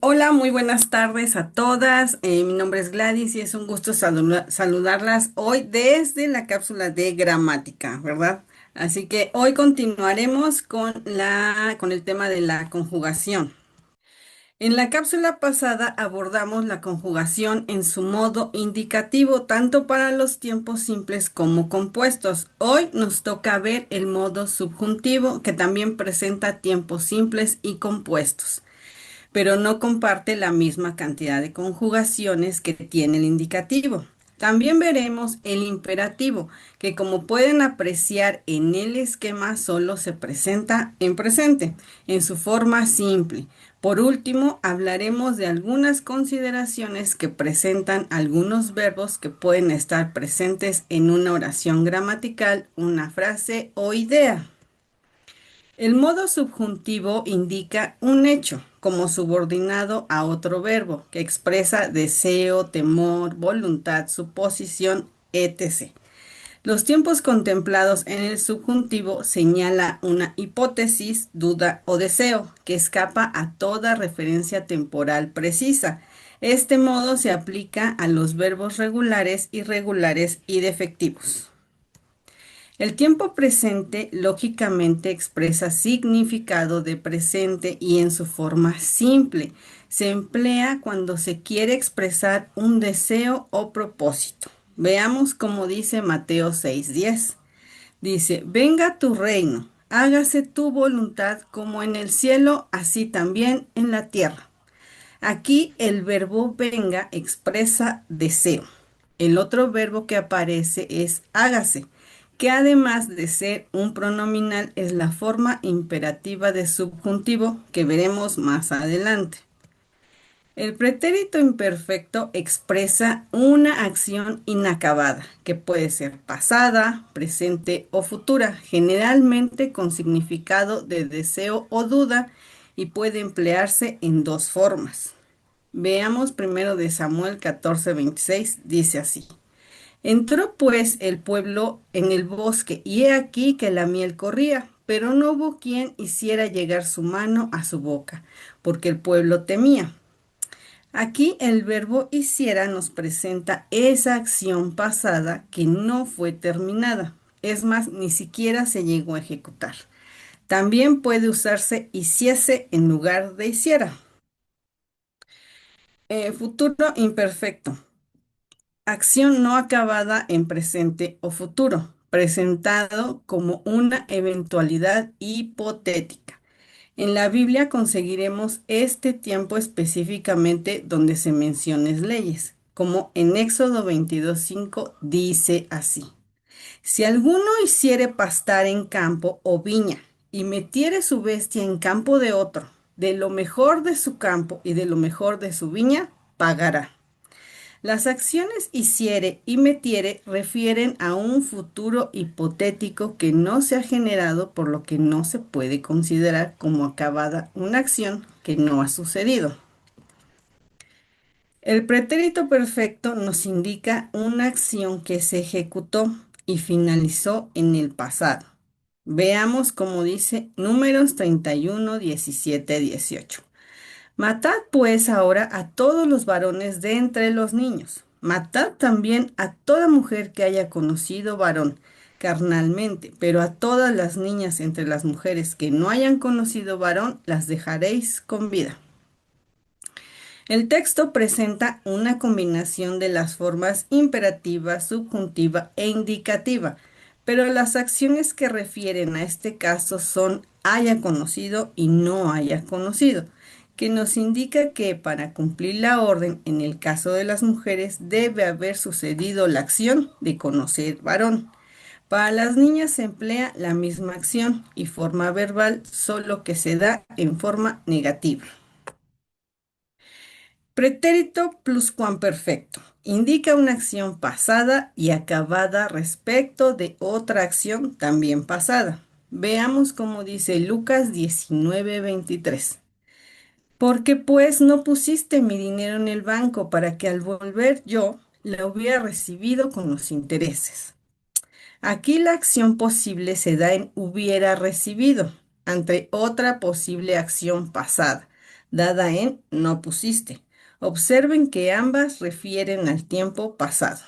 Hola, muy buenas tardes a todas. Mi nombre es Gladys y es un gusto saludarlas hoy desde la cápsula de gramática, ¿verdad? Así que hoy continuaremos con el tema de la conjugación. En la cápsula pasada abordamos la conjugación en su modo indicativo, tanto para los tiempos simples como compuestos. Hoy nos toca ver el modo subjuntivo, que también presenta tiempos simples y compuestos, pero no comparte la misma cantidad de conjugaciones que tiene el indicativo. También veremos el imperativo, que como pueden apreciar en el esquema solo se presenta en presente, en su forma simple. Por último, hablaremos de algunas consideraciones que presentan algunos verbos que pueden estar presentes en una oración gramatical, una frase o idea. El modo subjuntivo indica un hecho como subordinado a otro verbo que expresa deseo, temor, voluntad, suposición, etc. Los tiempos contemplados en el subjuntivo señala una hipótesis, duda o deseo que escapa a toda referencia temporal precisa. Este modo se aplica a los verbos regulares, irregulares y defectivos. El tiempo presente lógicamente expresa significado de presente y en su forma simple. Se emplea cuando se quiere expresar un deseo o propósito. Veamos cómo dice Mateo 6:10. Dice, venga tu reino, hágase tu voluntad como en el cielo, así también en la tierra. Aquí el verbo venga expresa deseo. El otro verbo que aparece es hágase, que además de ser un pronominal es la forma imperativa de subjuntivo que veremos más adelante. El pretérito imperfecto expresa una acción inacabada, que puede ser pasada, presente o futura, generalmente con significado de deseo o duda, y puede emplearse en dos formas. Veamos primero de Samuel 14:26, dice así. Entró pues el pueblo en el bosque, y he aquí que la miel corría, pero no hubo quien hiciera llegar su mano a su boca, porque el pueblo temía. Aquí el verbo hiciera nos presenta esa acción pasada que no fue terminada. Es más, ni siquiera se llegó a ejecutar. También puede usarse hiciese en lugar de hiciera. Futuro imperfecto. Acción no acabada en presente o futuro, presentado como una eventualidad hipotética. En la Biblia conseguiremos este tiempo específicamente donde se mencionen leyes, como en Éxodo 22:5 dice así. Si alguno hiciere pastar en campo o viña y metiere su bestia en campo de otro, de lo mejor de su campo y de lo mejor de su viña, pagará. Las acciones hiciere y metiere refieren a un futuro hipotético que no se ha generado, por lo que no se puede considerar como acabada una acción que no ha sucedido. El pretérito perfecto nos indica una acción que se ejecutó y finalizó en el pasado. Veamos cómo dice Números 31, 17, 18. Matad pues ahora a todos los varones de entre los niños. Matad también a toda mujer que haya conocido varón carnalmente, pero a todas las niñas entre las mujeres que no hayan conocido varón, las dejaréis con vida. El texto presenta una combinación de las formas imperativa, subjuntiva e indicativa, pero las acciones que refieren a este caso son haya conocido y no haya conocido, que nos indica que para cumplir la orden en el caso de las mujeres debe haber sucedido la acción de conocer varón. Para las niñas se emplea la misma acción y forma verbal, solo que se da en forma negativa. Pretérito pluscuamperfecto. Indica una acción pasada y acabada respecto de otra acción también pasada. Veamos cómo dice Lucas 19:23. Porque pues no pusiste mi dinero en el banco para que al volver yo la hubiera recibido con los intereses. Aquí la acción posible se da en hubiera recibido ante otra posible acción pasada. dada en no pusiste. Observen que ambas refieren al tiempo pasado.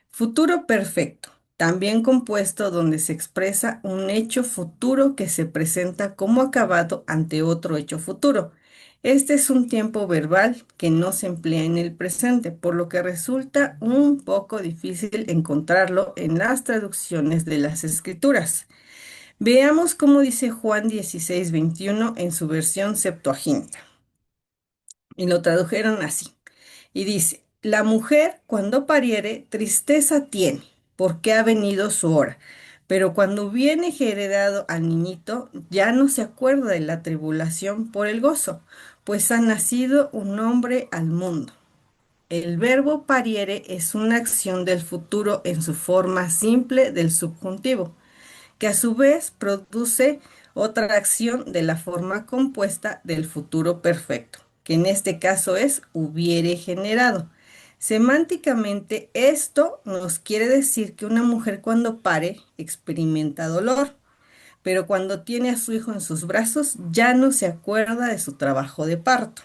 Futuro perfecto, también compuesto donde se expresa un hecho futuro que se presenta como acabado ante otro hecho futuro. Este es un tiempo verbal que no se emplea en el presente, por lo que resulta un poco difícil encontrarlo en las traducciones de las escrituras. Veamos cómo dice Juan 16:21 en su versión Septuaginta. Y lo tradujeron así. Y dice, la mujer cuando pariere tristeza tiene, porque ha venido su hora. Pero cuando viene heredado al niñito, ya no se acuerda de la tribulación por el gozo, pues ha nacido un hombre al mundo. El verbo pariere es una acción del futuro en su forma simple del subjuntivo, que a su vez produce otra acción de la forma compuesta del futuro perfecto, que en este caso es hubiere generado. Semánticamente, esto nos quiere decir que una mujer cuando pare experimenta dolor, pero cuando tiene a su hijo en sus brazos ya no se acuerda de su trabajo de parto.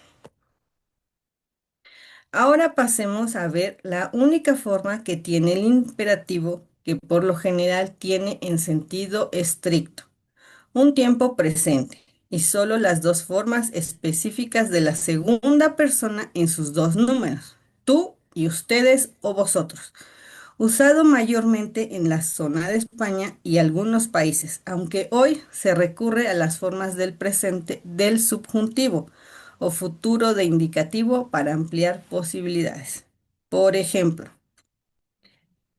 Ahora pasemos a ver la única forma que tiene el imperativo, que por lo general tiene en sentido estricto un tiempo presente y solo las dos formas específicas de la segunda persona en sus dos números, tú y ustedes o vosotros, usado mayormente en la zona de España y algunos países, aunque hoy se recurre a las formas del presente del subjuntivo o futuro de indicativo para ampliar posibilidades. Por ejemplo,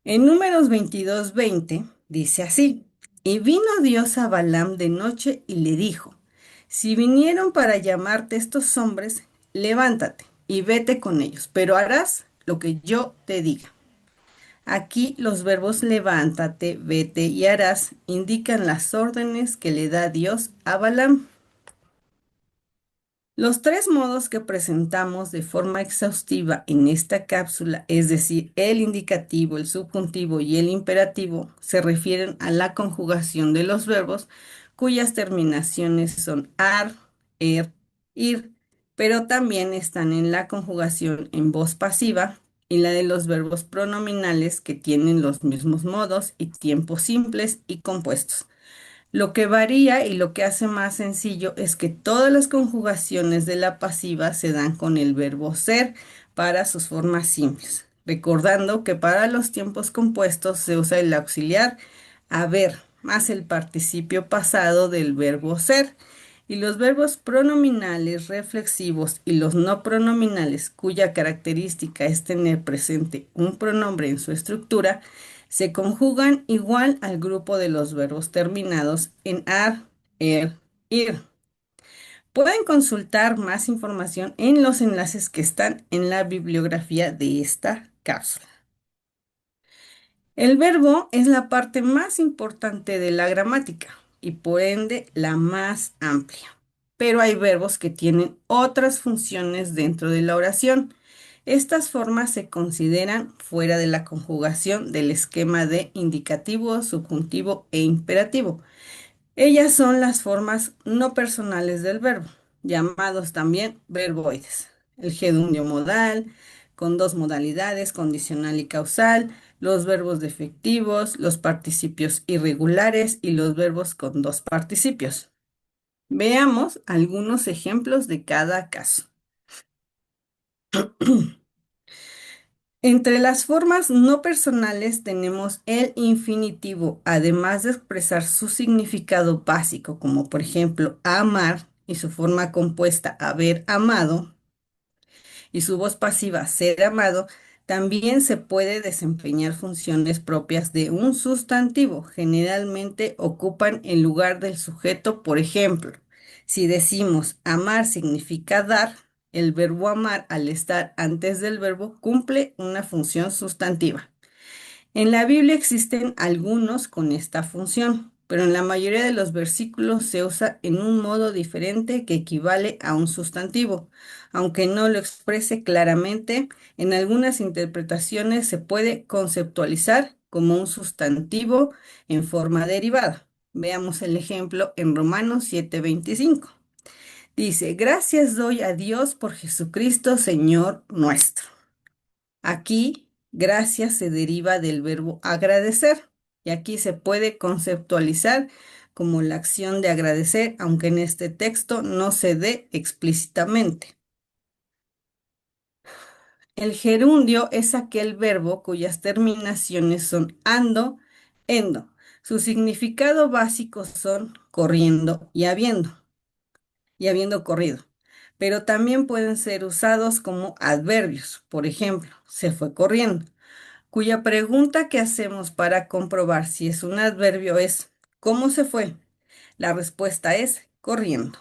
en Números 22:20 dice así, y vino Dios a Balaam de noche y le dijo, si vinieron para llamarte estos hombres, levántate y vete con ellos, pero harás lo que yo te diga. Aquí los verbos levántate, vete y harás indican las órdenes que le da Dios a Balaam. Los tres modos que presentamos de forma exhaustiva en esta cápsula, es decir, el indicativo, el subjuntivo y el imperativo, se refieren a la conjugación de los verbos cuyas terminaciones son ar, ir, pero también están en la conjugación en voz pasiva y la de los verbos pronominales que tienen los mismos modos y tiempos simples y compuestos. Lo que varía y lo que hace más sencillo es que todas las conjugaciones de la pasiva se dan con el verbo ser para sus formas simples, recordando que para los tiempos compuestos se usa el auxiliar haber más el participio pasado del verbo ser. Y los verbos pronominales reflexivos y los no pronominales, cuya característica es tener presente un pronombre en su estructura, se conjugan igual al grupo de los verbos terminados en ar, ir. Pueden consultar más información en los enlaces que están en la bibliografía de esta cápsula. El verbo es la parte más importante de la gramática y por ende la más amplia. Pero hay verbos que tienen otras funciones dentro de la oración. Estas formas se consideran fuera de la conjugación del esquema de indicativo, subjuntivo e imperativo. Ellas son las formas no personales del verbo, llamados también verboides. El gerundio modal, con dos modalidades, condicional y causal, los verbos defectivos, los participios irregulares y los verbos con dos participios. Veamos algunos ejemplos de cada caso. Entre las formas no personales tenemos el infinitivo, además de expresar su significado básico, como por ejemplo amar y su forma compuesta haber amado y su voz pasiva ser amado, también se puede desempeñar funciones propias de un sustantivo. Generalmente ocupan el lugar del sujeto, por ejemplo, si decimos amar significa dar, el verbo amar al estar antes del verbo cumple una función sustantiva. En la Biblia existen algunos con esta función, pero en la mayoría de los versículos se usa en un modo diferente que equivale a un sustantivo. Aunque no lo exprese claramente, en algunas interpretaciones se puede conceptualizar como un sustantivo en forma derivada. Veamos el ejemplo en Romanos 7:25. Dice, gracias doy a Dios por Jesucristo, Señor nuestro. Aquí, gracias se deriva del verbo agradecer y aquí se puede conceptualizar como la acción de agradecer, aunque en este texto no se dé explícitamente. El gerundio es aquel verbo cuyas terminaciones son ando, endo. Su significado básico son corriendo y habiendo corrido, pero también pueden ser usados como adverbios. Por ejemplo, se fue corriendo, cuya pregunta que hacemos para comprobar si es un adverbio es ¿cómo se fue? La respuesta es corriendo.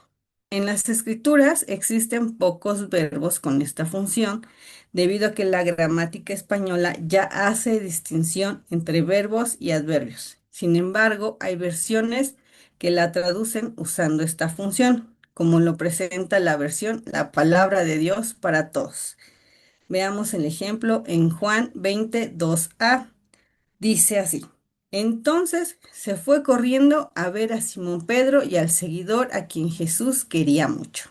En las escrituras existen pocos verbos con esta función, debido a que la gramática española ya hace distinción entre verbos y adverbios. Sin embargo, hay versiones que la traducen usando esta función, como lo presenta la versión La Palabra de Dios para Todos. Veamos el ejemplo en Juan 22a. Dice así. Entonces se fue corriendo a ver a Simón Pedro y al seguidor a quien Jesús quería mucho.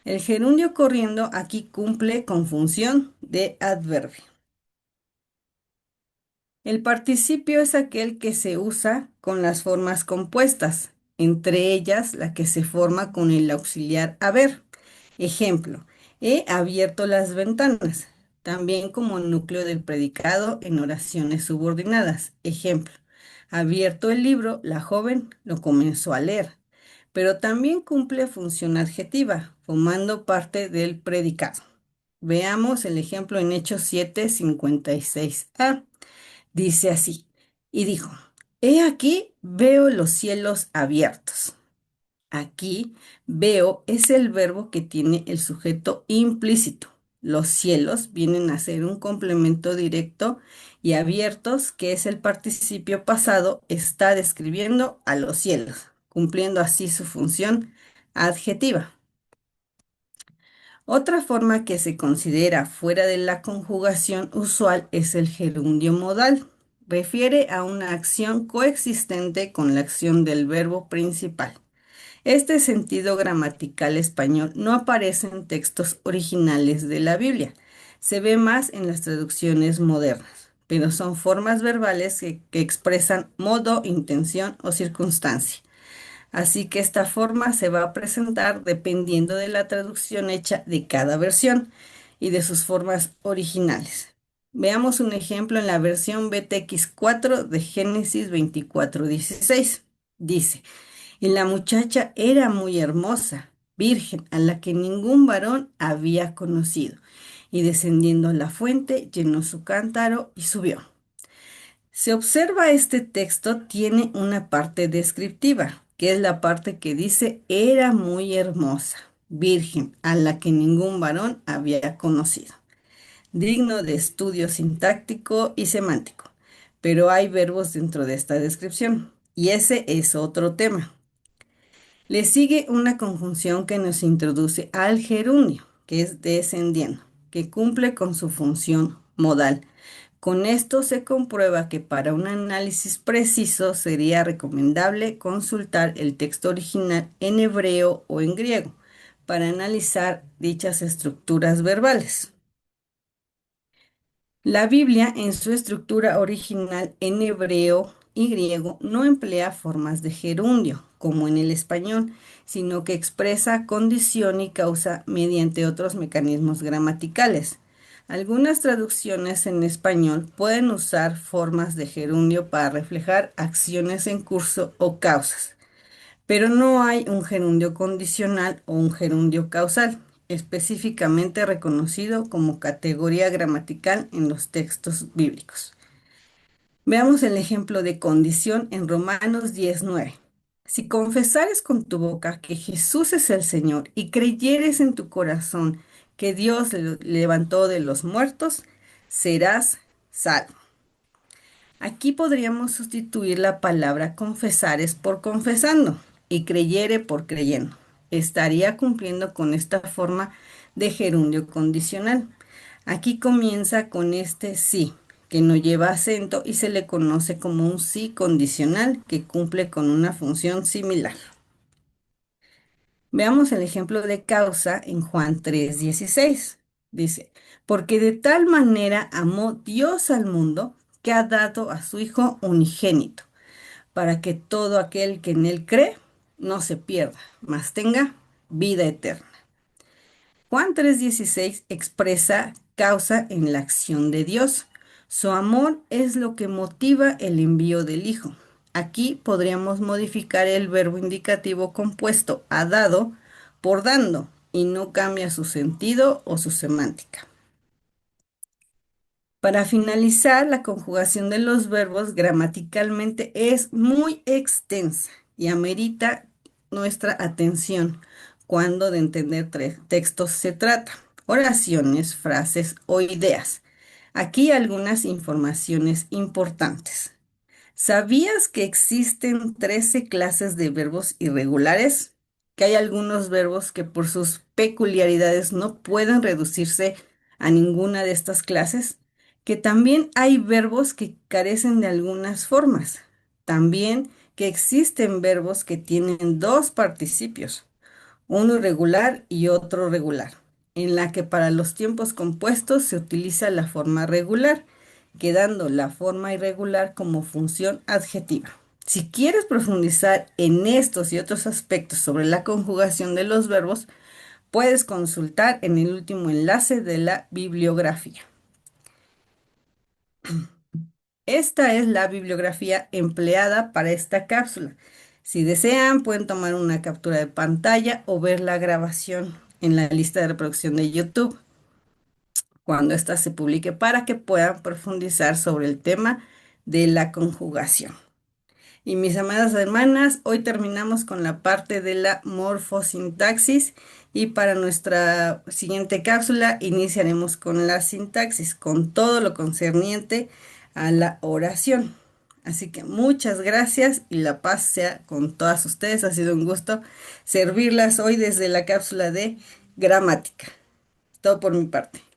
El gerundio corriendo aquí cumple con función de adverbio. El participio es aquel que se usa con las formas compuestas, entre ellas la que se forma con el auxiliar haber. Ejemplo, he abierto las ventanas, también como núcleo del predicado en oraciones subordinadas. Ejemplo, abierto el libro, la joven lo comenzó a leer, pero también cumple función adjetiva, formando parte del predicado. Veamos el ejemplo en Hechos 7:56a. Dice así, y dijo, he aquí veo los cielos abiertos. Aquí veo es el verbo que tiene el sujeto implícito. Los cielos vienen a ser un complemento directo y abiertos, que es el participio pasado, está describiendo a los cielos, cumpliendo así su función adjetiva. Otra forma que se considera fuera de la conjugación usual es el gerundio modal. Refiere a una acción coexistente con la acción del verbo principal. Este sentido gramatical español no aparece en textos originales de la Biblia. Se ve más en las traducciones modernas, pero son formas verbales que expresan modo, intención o circunstancia. Así que esta forma se va a presentar dependiendo de la traducción hecha de cada versión y de sus formas originales. Veamos un ejemplo en la versión BTX4 de Génesis 24:16. Dice, y la muchacha era muy hermosa, virgen, a la que ningún varón había conocido. Y descendiendo a la fuente, llenó su cántaro y subió. Se observa este texto tiene una parte descriptiva, que es la parte que dice era muy hermosa, virgen, a la que ningún varón había conocido. Digno de estudio sintáctico y semántico, pero hay verbos dentro de esta descripción, y ese es otro tema. Le sigue una conjunción que nos introduce al gerundio, que es descendiendo, que cumple con su función modal. Con esto se comprueba que para un análisis preciso sería recomendable consultar el texto original en hebreo o en griego para analizar dichas estructuras verbales. La Biblia, en su estructura original en hebreo y griego, no emplea formas de gerundio, como en el español, sino que expresa condición y causa mediante otros mecanismos gramaticales. Algunas traducciones en español pueden usar formas de gerundio para reflejar acciones en curso o causas, pero no hay un gerundio condicional o un gerundio causal específicamente reconocido como categoría gramatical en los textos bíblicos. Veamos el ejemplo de condición en Romanos 10:9. Si confesares con tu boca que Jesús es el Señor y creyeres en tu corazón que Dios le levantó de los muertos, serás salvo. Aquí podríamos sustituir la palabra confesares por confesando y creyere por creyendo. Estaría cumpliendo con esta forma de gerundio condicional. Aquí comienza con este sí, que no lleva acento y se le conoce como un sí condicional que cumple con una función similar. Veamos el ejemplo de causa en Juan 3:16. Dice, porque de tal manera amó Dios al mundo que ha dado a su Hijo unigénito, para que todo aquel que en él cree no se pierda, mas tenga vida eterna. Juan 3:16 expresa causa en la acción de Dios. Su amor es lo que motiva el envío del Hijo. Aquí podríamos modificar el verbo indicativo compuesto ha dado por dando y no cambia su sentido o su semántica. Para finalizar, la conjugación de los verbos gramaticalmente es muy extensa y amerita nuestra atención cuando de entender textos se trata, oraciones, frases o ideas. Aquí algunas informaciones importantes. ¿Sabías que existen 13 clases de verbos irregulares? Que hay algunos verbos que por sus peculiaridades no pueden reducirse a ninguna de estas clases. Que también hay verbos que carecen de algunas formas. También que existen verbos que tienen dos participios, uno irregular y otro regular, en la que para los tiempos compuestos se utiliza la forma regular, quedando la forma irregular como función adjetiva. Si quieres profundizar en estos y otros aspectos sobre la conjugación de los verbos, puedes consultar en el último enlace de la bibliografía. Esta es la bibliografía empleada para esta cápsula. Si desean, pueden tomar una captura de pantalla o ver la grabación en la lista de reproducción de YouTube cuando ésta se publique para que puedan profundizar sobre el tema de la conjugación. Y mis amadas hermanas, hoy terminamos con la parte de la morfosintaxis y para nuestra siguiente cápsula iniciaremos con la sintaxis, con todo lo concerniente a la oración. Así que muchas gracias y la paz sea con todas ustedes. Ha sido un gusto servirlas hoy desde la cápsula de gramática. Todo por mi parte.